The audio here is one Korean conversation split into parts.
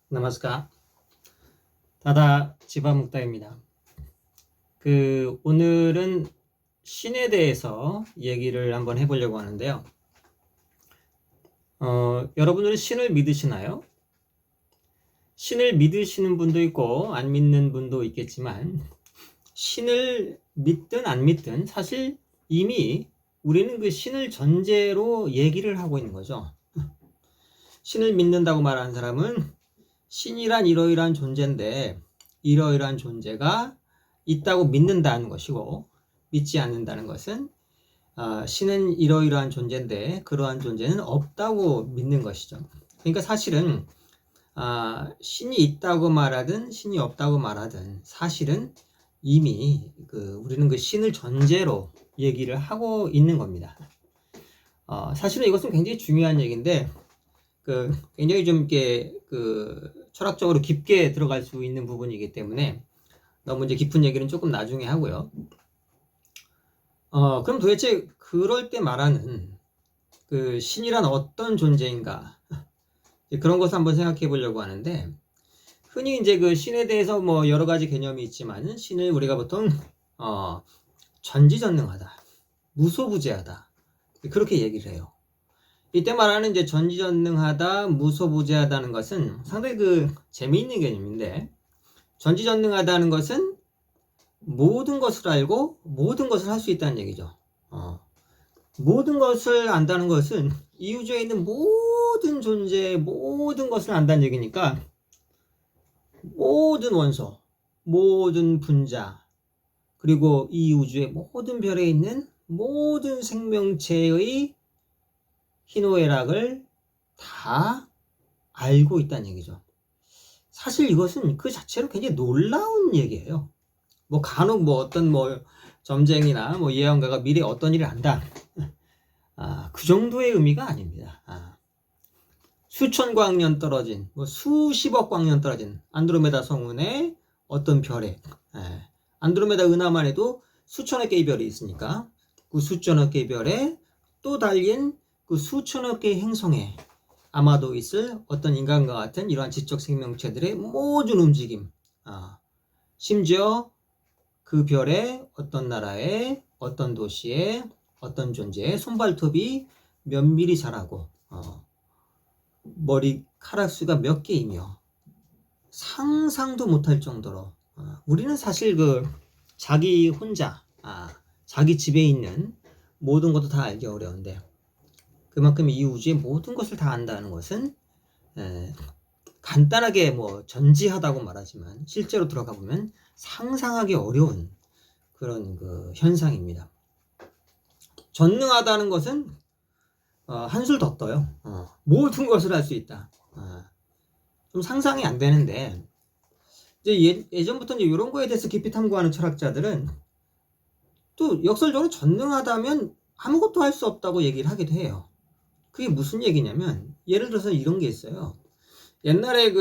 나마스카. 다다 지바묵다입니다. 오늘은 신에 대해서 얘기를 한번 해보려고 하는데요. 여러분들은 신을 믿으시나요? 신을 믿으시는 분도 있고 안 믿는 분도 있겠지만, 신을 믿든 안 믿든 사실 이미 우리는 그 신을 전제로 얘기를 하고 있는 거죠. 신을 믿는다고 말하는 사람은 신이란 이러이러한 존재인데 이러이러한 존재가 있다고 믿는다는 것이고, 믿지 않는다는 것은 신은 이러이러한 존재인데 그러한 존재는 없다고 믿는 것이죠. 그러니까 사실은 신이 있다고 말하든 신이 없다고 말하든 사실은 이미 우리는 그 신을 전제로 얘기를 하고 있는 겁니다. 사실은 이것은 굉장히 중요한 얘기인데 굉장히 좀 이렇게 철학적으로 깊게 들어갈 수 있는 부분이기 때문에 너무 이제 깊은 얘기는 조금 나중에 하고요. 그럼 도대체 그럴 때 말하는 신이란 어떤 존재인가, 그런 것을 한번 생각해 보려고 하는데, 흔히 이제 신에 대해서 뭐 여러 가지 개념이 있지만 신을 우리가 보통 전지전능하다, 무소부재하다, 그렇게 얘기를 해요. 이때 말하는 이제 전지전능하다, 무소부재하다는 것은 상당히 재미있는 개념인데, 전지전능하다는 것은 모든 것을 알고 모든 것을 할 수 있다는 얘기죠. 모든 것을 안다는 것은 이 우주에 있는 모든 존재, 모든 것을 안다는 얘기니까, 모든 원소, 모든 분자, 그리고 이 우주의 모든 별에 있는 모든 생명체의 희노애락을 다 알고 있다는 얘기죠. 사실 이것은 그 자체로 굉장히 놀라운 얘기예요. 뭐 간혹 어떤 점쟁이나 예언가가 미래에 어떤 일을 안다, 그 정도의 의미가 아닙니다. 수천 광년 떨어진, 수십억 광년 떨어진 안드로메다 성운의 어떤 별에, 안드로메다 은하만 해도 수천억 개의 별이 있으니까 그 수천억 개의 별에 또 달린 그 수천억 개의 행성에 아마도 있을 어떤 인간과 같은 이러한 지적 생명체들의 모든 움직임, 심지어 그 별의 어떤 나라에, 어떤 도시에, 어떤 존재의 손발톱이 몇 미리 자라고 머리카락 수가 몇 개이며 상상도 못할 정도로, 우리는 사실 자기 혼자, 자기 집에 있는 모든 것도 다 알기 어려운데, 그만큼 이 우주의 모든 것을 다 안다는 것은 간단하게 전지하다고 말하지만 실제로 들어가 보면 상상하기 어려운 그런 현상입니다. 전능하다는 것은 한술 더 떠요. 모든 것을 할 수 있다. 좀 상상이 안 되는데, 이제 예전부터 이제 이런 거에 대해서 깊이 탐구하는 철학자들은 또 역설적으로 전능하다면 아무것도 할 수 없다고 얘기를 하기도 해요. 그게 무슨 얘기냐면, 예를 들어서 이런 게 있어요. 옛날에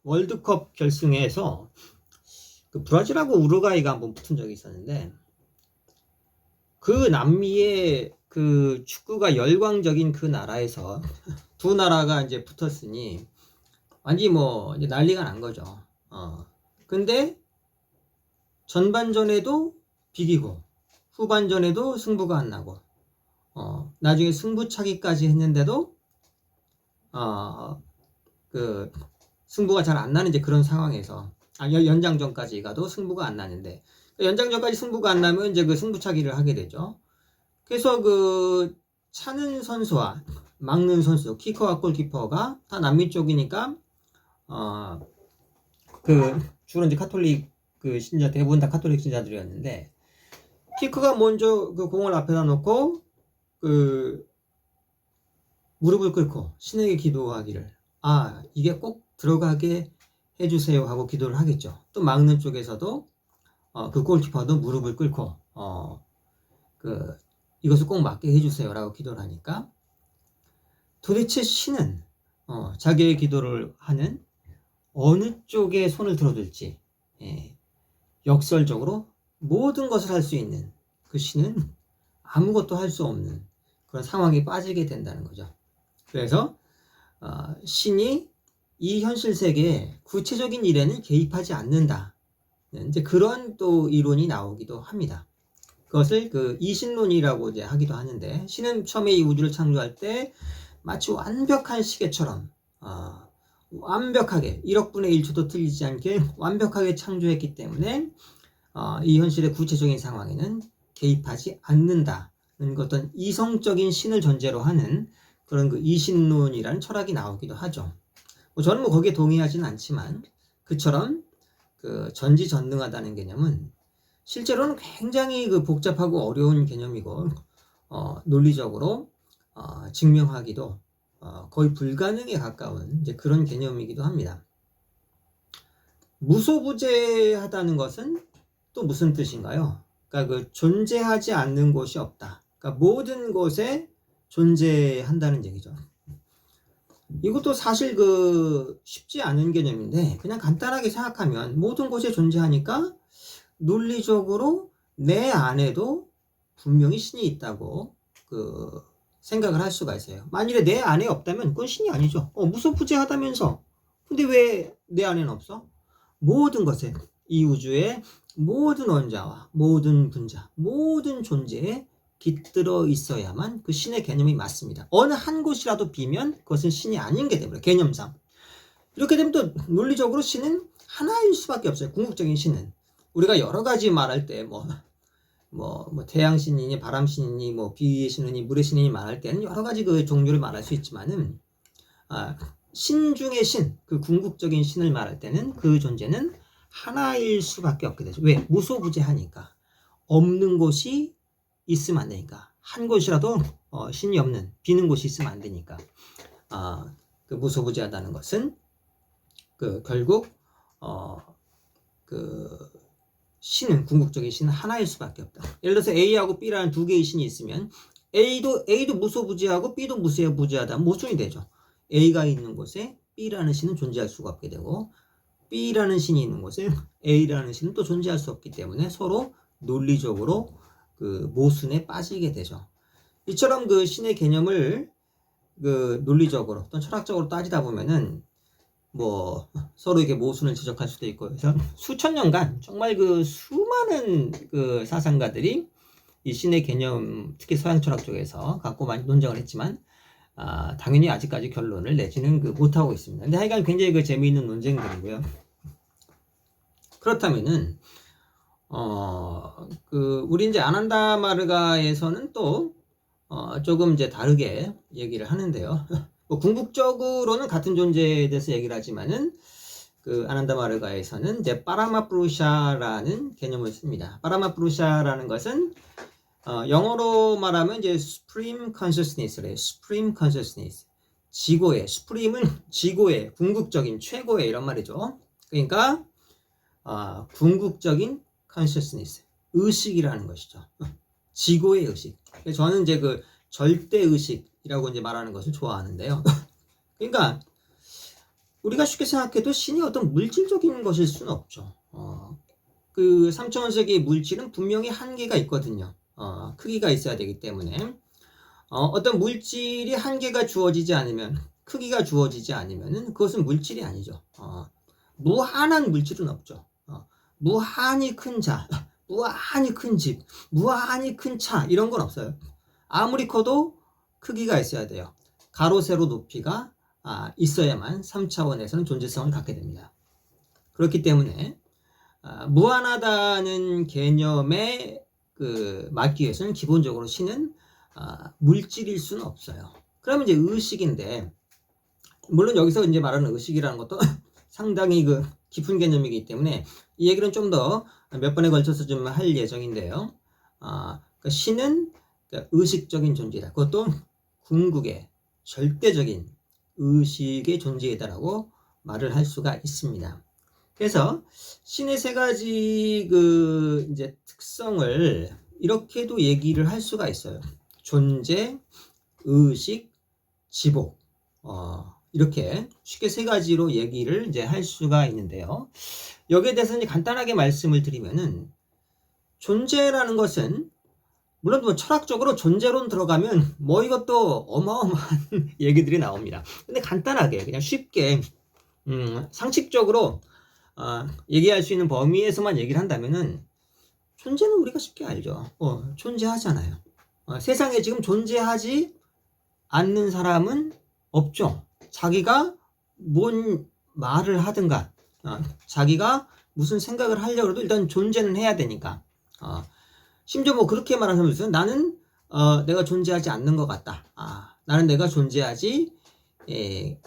월드컵 결승에서 브라질하고 우루과이가 한번 붙은 적이 있었는데, 남미의 축구가 열광적인 그 나라에서 두 나라가 이제 붙었으니 완전히 이제 난리가 난 거죠. 근데 전반전에도 비기고 후반전에도 승부가 안 나고 나중에 승부차기까지 했는데도 승부가 잘 안 나는 이제 그런 상황에서 연장전까지 가도 승부가 안 나는데, 연장전까지 승부가 안 나면 이제 승부차기를 하게 되죠. 그래서 차는 선수와 막는 선수, 키커와 골키퍼가 다 남미 쪽이니까 주로 이제 카톨릭 신자, 대부분 다 카톨릭 신자들이었는데, 키커가 먼저 공을 앞에다 놓고 무릎을 꿇고 신에게 기도하기를, 이게 꼭 들어가게 해주세요 하고 기도를 하겠죠. 또 막는 쪽에서도 골키퍼도 무릎을 꿇고 이것을 꼭 맞게 해주세요 라고 기도를 하니까, 도대체 신은 자기의 기도를 하는 어느 쪽에 손을 들어둘지, 역설적으로 모든 것을 할 수 있는 그 신은 아무것도 할 수 없는 그런 상황에 빠지게 된다는 거죠. 그래서 신이 이 현실 세계의 구체적인 일에는 개입하지 않는다. 이제 그런 또 이론이 나오기도 합니다. 그것을 그 이신론이라고 이제 하기도 하는데, 신은 처음에 이 우주를 창조할 때 마치 완벽한 시계처럼 완벽하게 1억 분의 1초도 틀리지 않게 완벽하게 창조했기 때문에 이 현실의 구체적인 상황에는 개입하지 않는다는 어떤 이성적인 신을 전제로 하는 그런 그 이신론이라는 철학이 나오기도 하죠. 저는 뭐 거기에 동의하지는 않지만, 그처럼 그 전지전능하다는 개념은 실제로는 굉장히 그 복잡하고 어려운 개념이고 논리적으로 증명하기도 거의 불가능에 가까운 이제 그런 개념이기도 합니다. 무소부재하다는 것은 또 무슨 뜻인가요? 그러니까 그 존재하지 않는 곳이 없다. 그러니까 모든 곳에 존재한다는 얘기죠. 이것도 사실 그 쉽지 않은 개념인데, 그냥 간단하게 생각하면 모든 곳에 존재하니까 논리적으로 내 안에도 분명히 신이 있다고 그 생각을 할 수가 있어요. 만일에 내 안에 없다면 그건 신이 아니죠. 무소부재하다면서. 근데 왜 내 안에는 없어? 모든 것에, 이 우주의 모든 원자와 모든 분자, 모든 존재에 깃들어 있어야만 그 신의 개념이 맞습니다. 어느 한 곳이라도 비면 그것은 신이 아닌 게 되버려요. 개념상. 이렇게 되면 또 논리적으로 신은 하나일 수밖에 없어요. 궁극적인 신은. 우리가 여러 가지 말할 때 태양신이니 바람신이니 뭐 비위의 신이니 물의 신이니 말할 때는 여러 가지 그 종류를 말할 수 있지만은 신 중의 신, 그 궁극적인 신을 말할 때는 그 존재는 하나일 수밖에 없게 되죠. 왜? 무소부재하니까. 없는 곳이 있으면 안 되니까. 한 곳이라도 신이 없는 비는 곳이 있으면 안 되니까. 그 무소부재하다는 것은 그 결국 그 신은, 궁극적인 신은 하나일 수밖에 없다. 예를 들어서 A하고 B라는 두 개의 신이 있으면 A도 무소부재하고 B도 무소부재하다. 모순이 되죠. A가 있는 곳에 B라는 신은 존재할 수가 없게 되고, B라는 신이 있는 곳에 A라는 신은 또 존재할 수 없기 때문에 서로 논리적으로 그 모순에 빠지게 되죠. 이처럼 그 신의 개념을 그 논리적으로 또는 철학적으로 따지다 보면은 뭐 서로 이게 모순을 지적할 수도 있고, 그래서 수천 년간 정말 그 수많은 그 사상가들이 이 신의 개념, 특히 서양 철학 쪽에서 갖고 많이 논쟁을 했지만 당연히 아직까지 결론을 내지는 그 못하고 있습니다. 근데 하여간 굉장히 그 재미있는 논쟁들이고요. 그렇다면은 우리 이제 아난다 마르가에서는 또 조금 이제 다르게 얘기를 하는데요. 뭐 궁극적으로는 같은 존재에 대해서 얘기를 하지만은 그 아난다 마르가에서는 이제 파라마프루샤라는 개념을 씁니다. 파라마프루샤라는 것은 영어로 말하면 이제 Supreme Consciousness래요. Supreme Consciousness. 지고의, Supreme은 지고의, 궁극적인, 최고의 이런 말이죠. 그러니까 궁극적인 Consciousness, 의식이라는 것이죠. 지고의 의식. 저는 이제 그 절대 의식이라고 이제 말하는 것을 좋아하는데요. 그러니까 우리가 쉽게 생각해도 신이 어떤 물질적인 것일 수는 없죠. 그 3차원 세계의 물질은 분명히 한계가 있거든요. 크기가 있어야 되기 때문에 어떤 물질이 한계가 주어지지 않으면, 크기가 주어지지 않으면은 그것은 물질이 아니죠. 무한한 물질은 없죠. 무한히 큰 자, 무한히 큰 집, 무한히 큰 차, 이런 건 없어요. 아무리 커도 크기가 있어야 돼요. 가로 세로 높이가 있어야만 3차원에서는 존재성을 갖게 됩니다. 그렇기 때문에 무한하다는 개념에 맞기 위해서는 기본적으로 신은 물질일 수는 없어요. 그러면 이제 의식인데, 물론 여기서 이제 말하는 의식이라는 것도 상당히 그 깊은 개념이기 때문에 이 얘기는 좀 더 몇 번에 걸쳐서 좀 할 예정인데요. 그러니까 신은 의식적인 존재다. 그것도 궁극의 절대적인 의식의 존재이다라고 말을 할 수가 있습니다. 그래서 신의 세 가지 그 이제 특성을 이렇게도 얘기를 할 수가 있어요. 존재, 의식, 지복. 이렇게 쉽게 세 가지로 얘기를 이제 할 수가 있는데요. 여기에 대해서 이제 간단하게 말씀을 드리면은, 존재라는 것은 물론 뭐 철학적으로 존재론 들어가면 뭐 이것도 어마어마한 얘기들이 나옵니다. 근데 간단하게 그냥 쉽게 상식적으로 얘기할 수 있는 범위에서만 얘기를 한다면은 존재는 우리가 쉽게 알죠. 존재하잖아요. 세상에 지금 존재하지 않는 사람은 없죠. 자기가 뭔 말을 하든가, 자기가 무슨 생각을 하려고 해도 일단 존재는 해야 되니까. 심지어 뭐 그렇게 말하는 사람도 있어요. 나는 내가 존재하지 않는 것 같다. 나는 내가 존재하지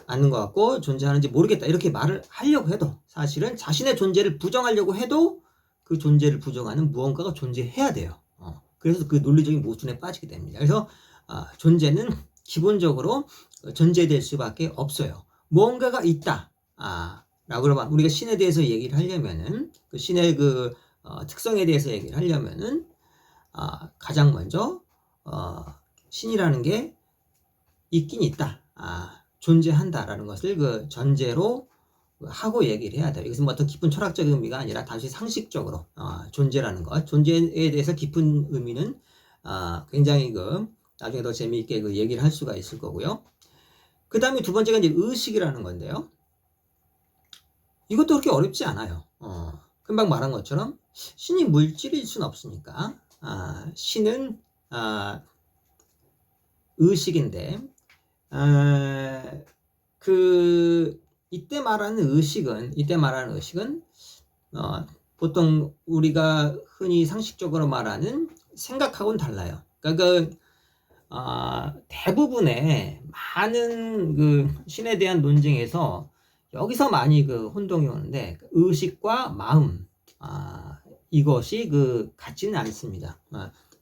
않는 것 같고 존재하는지 모르겠다. 이렇게 말을 하려고 해도 사실은 자신의 존재를 부정하려고 해도 그 존재를 부정하는 무언가가 존재해야 돼요. 그래서 그 논리적인 모순에 빠지게 됩니다. 그래서 존재는 기본적으로 존재될 수밖에 없어요. 무언가가 있다. 라고 그러면 우리가 신에 대해서 얘기를 하려면은 그 신의 그 특성에 대해서 얘기를 하려면은 가장 먼저 신이라는 게 있긴 있다. 존재한다라는 것을 그 전제로 하고 얘기를 해야 돼요. 이것은 뭐 어떤 깊은 철학적 의미가 아니라 단지 상식적으로 존재라는 것, 존재에 대해서 깊은 의미는 굉장히 나중에 더 재미있게 그 얘기를 할 수가 있을 거고요. 그 다음에 두 번째가 이제 의식이라는 건데요. 이것도 그렇게 어렵지 않아요. 금방 말한 것처럼 신이 물질일 수는 없으니까 신은 의식인데 이때 말하는 의식은 보통 우리가 흔히 상식적으로 말하는 생각하고는 달라요. 그러니까 대부분의 많은 그 신에 대한 논쟁에서 여기서 많이 그 혼동이 오는데 의식과 마음 이것이 같지는 않습니다.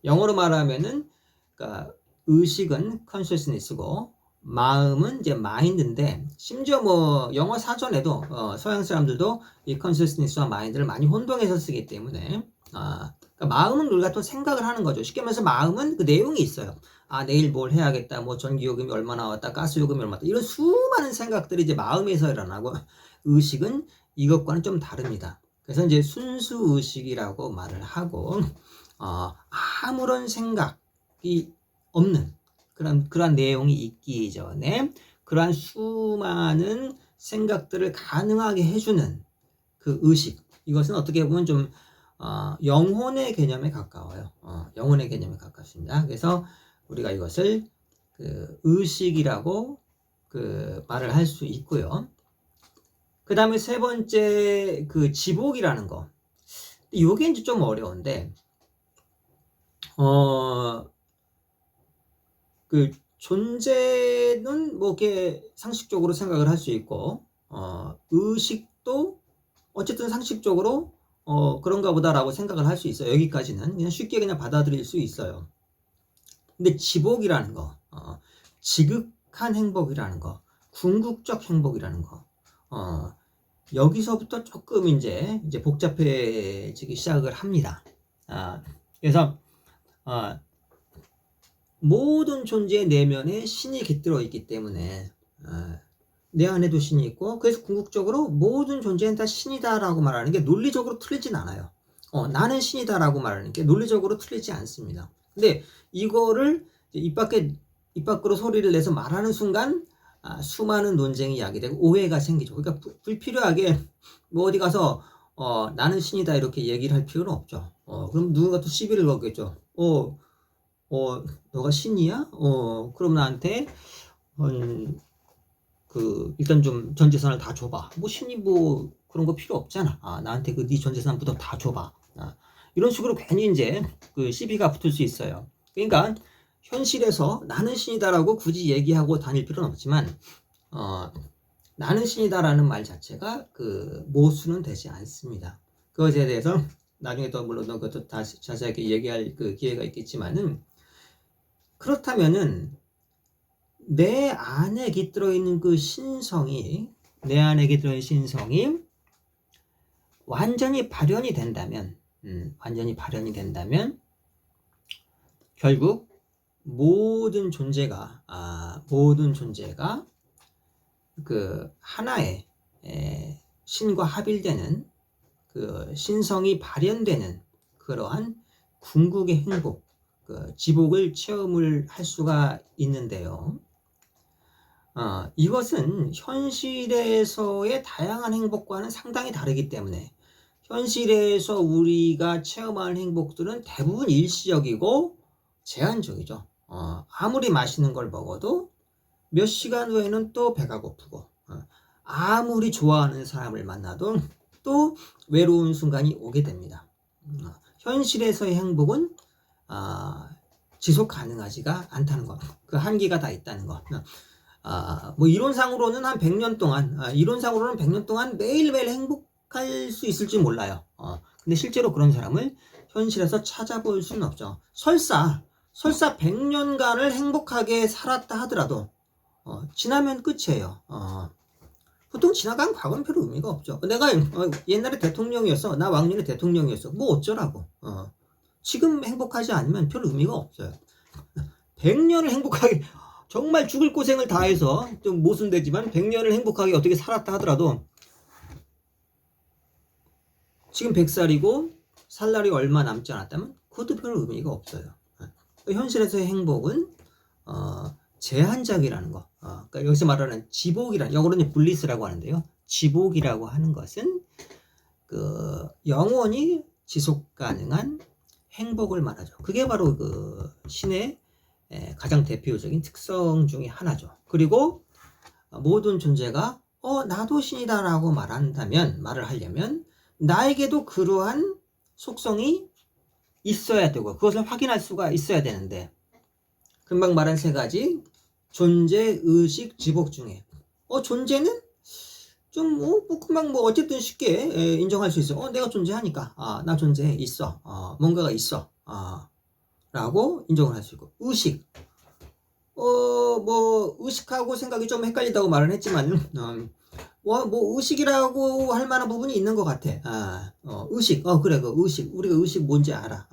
영어로 말하면은 그러니까 의식은 consciousness고 마음은 이제 mind인데 심지어 뭐 영어 사전에도 서양 사람들도 이 consciousness와 mind를 많이 혼동해서 쓰기 때문에 그러니까 마음은 우리가 또 생각을 하는 거죠. 쉽게 말해서 마음은 그 내용이 있어요. 내일 뭘 해야겠다. 뭐 전기요금이 얼마 나왔다. 가스요금이 얼마 나왔다. 이런 수많은 생각들이 이제 마음에서 일어나고 의식은 이것과는 좀 다릅니다. 그래서 이제 순수 의식이라고 말을 하고 아무런 생각이 없는 그러한 내용이 있기 전에 그러한 수많은 생각들을 가능하게 해주는 그 의식, 이것은 어떻게 보면 좀 영혼의 개념에 가까워요. 영혼의 개념에 가깝습니다. 그래서 우리가 이것을 의식이라고 말을 할 수 있고요. 그 다음에 세 번째 지복이라는 거. 이게 이제 좀 어려운데 존재는 뭐 이렇게 상식적으로 생각을 할 수 있고 의식도 어쨌든 상식적으로 그런가 보다라고 생각을 할 수 있어요. 여기까지는 그냥 쉽게 그냥 받아들일 수 있어요. 근데 지복이라는 거, 지극한 행복이라는 거, 궁극적 행복이라는 거, 여기서부터 조금 이제 복잡해지기 시작을 합니다. 그래서 모든 존재의 내면에 신이 깃들어 있기 때문에 내 안에도 신이 있고, 그래서 궁극적으로 모든 존재는 다 신이다라고 말하는 게 논리적으로 틀리진 않아요. 나는 신이다라고 말하는 게 논리적으로 틀리지 않습니다. 근데 이거를 입 밖으로 소리를 내서 말하는 순간 수많은 논쟁이 야기되고 오해가 생기죠. 그러니까 불필요하게 뭐 어디 가서 나는 신이다 이렇게 얘기를 할 필요는 없죠. 그럼 누군가 또 시비를 걸겠죠. 너가 신이야? 그럼 나한테 일단 좀 전 재산을 다 줘봐. 뭐 신이 뭐 그런 거 필요 없잖아. 나한테 네 전 재산부터 다 줘봐. 이런 식으로 괜히 이제 시비가 붙을 수 있어요. 그러니까 현실에서 나는 신이다라고 굳이 얘기하고 다닐 필요는 없지만 나는 신이다라는 말 자체가 모순은 되지 않습니다. 그것에 대해서 나중에 또 물론 그것도 다시 자세하게 얘기할 기회가 있겠지만은, 그렇다면은 내 안에 깃들어 있는 내 안에 깃들어 있는 신성이 완전히 발현이 된다면 결국 모든 존재가 하나의 신과 합일되는 신성이 발현되는 그러한 궁극의 행복, 지복을 체험을 할 수가 있는데요. 이것은 현실에서의 다양한 행복과는 상당히 다르기 때문에 현실에서 우리가 체험하는 행복들은 대부분 일시적이고 제한적이죠. 아무리 맛있는 걸 먹어도 몇 시간 후에는 또 배가 고프고, 아무리 좋아하는 사람을 만나도 또 외로운 순간이 오게 됩니다. 현실에서의 행복은 지속 가능하지가 않다는 것, 그 한계가 다 있다는 것. 뭐 이론상으로는 한 100년 동안, 이론상으로는 100년 동안 매일매일 행복할 수 있을지 몰라요. 근데 실제로 그런 사람을 현실에서 찾아볼 수는 없죠. 설사 100년간을 행복하게 살았다 하더라도 지나면 끝이에요. 보통 지나간 과거는 별로 의미가 없죠. 내가 옛날에 대통령이었어. 나 왕년에 대통령이었어. 뭐 어쩌라고. 지금 행복하지 않으면 별 의미가 없어요. 100년을 행복하게, 정말 죽을 고생을 다해서 좀 모순되지만 100년을 행복하게 어떻게 살았다 하더라도 지금 100살이고 살 날이 얼마 남지 않았다면 그것도 별 의미가 없어요. 현실에서의 행복은 제한적이라는 거. 그러니까 여기서 말하는 지복이란, 영어로는 블리스라고 하는데요. 지복이라고 하는 것은 그 영원히 지속 가능한 행복을 말하죠. 그게 바로 그 신의 가장 대표적인 특성 중에 하나죠. 그리고 모든 존재가 나도 신이다 라고 말을 하려면 나에게도 그러한 속성이 있어야 되고 그것을 확인할 수가 있어야 되는데, 금방 말한 세 가지 존재, 의식, 지복 중에 존재는 좀 금방 어쨌든 쉽게 인정할 수 있어. 내가 존재하니까 나 존재해 있어. 뭔가가 있어. 라고 인정을 할 수 있고, 의식 의식하고 생각이 좀 헷갈린다고 말은 했지만 의식이라고 할 만한 부분이 있는 것 같아. 의식 그래, 그 의식, 우리가 의식 뭔지 알아.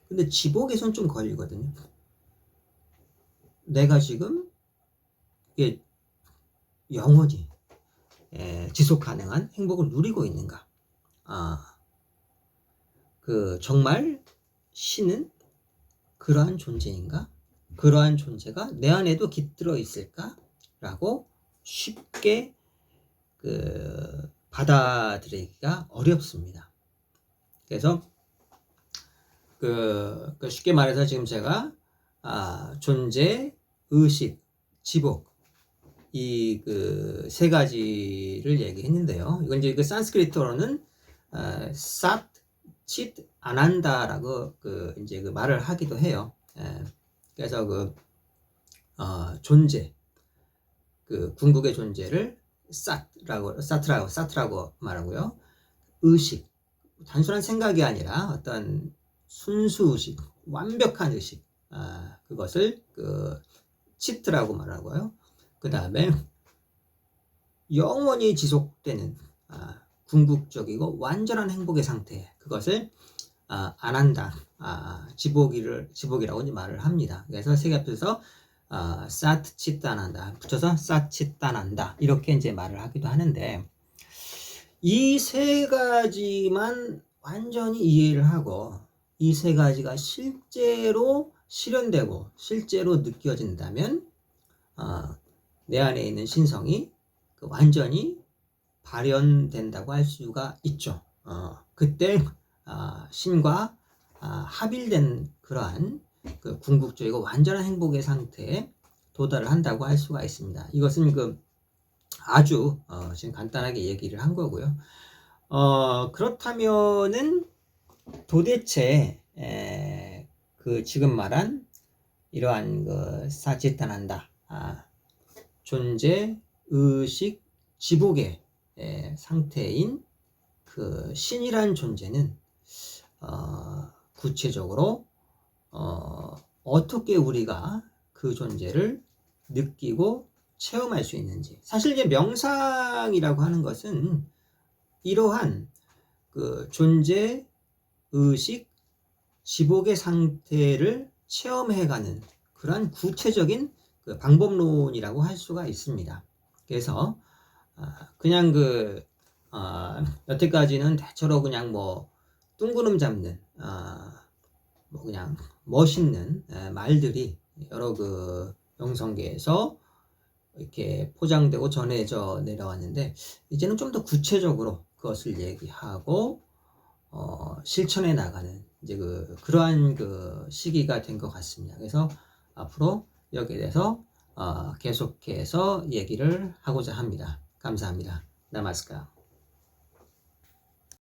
근데 지복에선 좀 걸리거든요. 내가 지금 이게 영원히 지속 가능한 행복을 누리고 있는가? 정말 신은 그러한 존재인가? 그러한 존재가 내 안에도 깃들어 있을까? 라고 쉽게 받아들이기가 어렵습니다. 그래서 쉽게 말해서 지금 제가 존재, 의식, 지복, 이 세 가지를 얘기했는데요. 이건 이제 산스크리트어로는 삿, 칫, 아난다라고 이제 말을 하기도 해요. 그래서 존재, 궁극의 존재를 사트라고 말하고요. 의식, 단순한 생각이 아니라 어떤 순수 의식, 완벽한 의식, 그것을 치트라고 말하고요. 그 다음에 영원히 지속되는 궁극적이고 완전한 행복의 상태, 그것을 아난다, 지복이라고 이제 말을 합니다. 그래서 세 개 합쳐서 사트 치따난다 붙여서 사치따난다 이렇게 이제 말을 하기도 하는데, 이 세 가지만 완전히 이해를 하고 이 세 가지가 실제로 실현되고 실제로 느껴진다면 내 안에 있는 신성이 완전히 발현된다고 할 수가 있죠. 그때 신과 합일된 그러한 궁극적이고 완전한 행복의 상태에 도달을 한다고 할 수가 있습니다. 이것은 아주 지금 간단하게 얘기를 한 거고요. 그렇다면은 도대체 지금 말한 이러한 사치탄한다, 존재, 의식, 지복의 상태인 신이란 존재는 구체적으로 어떻게 우리가 그 존재를 느끼고 체험할 수 있는지. 사실 이제 명상이라고 하는 것은 이러한 존재, 의식, 지복의 상태를 체험해가는 그러한 구체적인 방법론이라고 할 수가 있습니다. 그래서 그냥 여태까지는 대체로 그냥 뜬구름 잡는 그냥 멋있는 말들이 여러 명성계에서 이렇게 포장되고 전해져 내려왔는데 이제는 좀 더 구체적으로 그것을 얘기하고 실천해 나가는 이제 그러한 시기가 된 것 같습니다. 그래서 앞으로 여기에 대해서 계속해서 얘기를 하고자 합니다. 감사합니다. 나마스카.